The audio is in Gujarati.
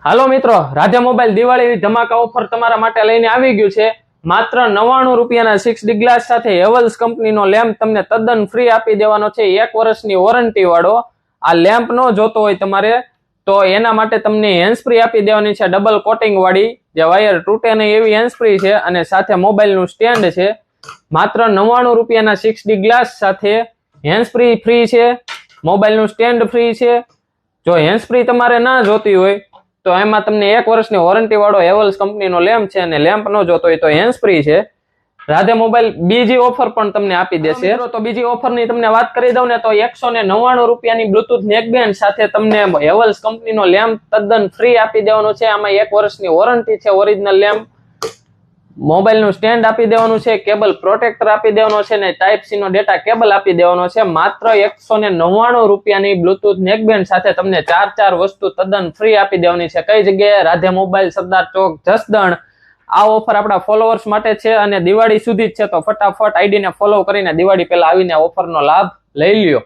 હાલો મિત્રો, રાધે મોબાઈલ દિવાળીની ધમાકા ઓફર તમારા માટે લઈને આવી ગયું છે। માત્ર 99 રૂપિયાના 6D ગ્લાસ સાથે હેવલ્સ કંપનીનો લેમ્પ તમને તદ્દન ફ્રી આપી દેવાનો છે। 1 વર્ષની વોરંટી વાળો આ લેમ્પ નો જોતો હોય તમારે તો એના માટે તમને હેન્ડ ફ્રી આપી દેવાની છે, ડબલ કોટિંગ વાળી, જે વાયર તૂટે નહીં એવી હેન્ડ ફ્રી છે અને સાથે મોબાઈલનું સ્ટેન્ડ છે। માત્ર 99 રૂપિયાના 6D ગ્લાસ સાથે હેન્ડ ફ્રી છે, મોબાઈલનું સ્ટેન્ડ ફ્રી છે। જો હેન્ડ ફ્રી તમારે ના જોતી હોય તો એમાં તમને 1 વર્ષની વોરંટી વાળો હેવલ્સ કંપનીનો લેમ્પ છે અને લેમ્પ ન જોતો હોય તો હેન્ડ ફ્રી છે। રાધે મોબાઈલ બીજી ઓફર પણ તમને આપી દેશે। તો બીજી ઓફરની તમને વાત કરી દઉં ને તો 199 રૂપિયાની બ્લૂટૂથ નેકબેન્ડ સાથે તમને હેવલ્સ કંપનીનો લેમ્પ તદ્દન ફ્રી આપી દેવાનો છે। આમાં 1 વર્ષની વોરંટી છે, ઓરિજિનલ લેમ્પ, મોબાઈલનું સ્ટેન્ડ આપી દેવાનું છે, કેબલ પ્રોટેક્ટર આપી દેવાનો છે ને ટાઈપ સી નો ડેટા કેબલ આપી દેવાનો છે। માત્ર 199 રૂપિયાની બ્લૂટૂથ નેકબેન્ડ સાથે તમને 4 વસ્તુ તદ્દન ફ્રી આપી દેવાની છે। કઈ જગ્યાએ? રાધે મોબાઈલ, સરદાર ચોક, જસદણ। આ ઓફર આપણા ફોલોઅર્સ માટે છે અને દિવાળી સુધી જ છે, તો ફટાફટ આઈડી ને ફોલો કરીને દિવાળી પહેલા આવીને ઓફરનો લાભ લઈ લ્યો।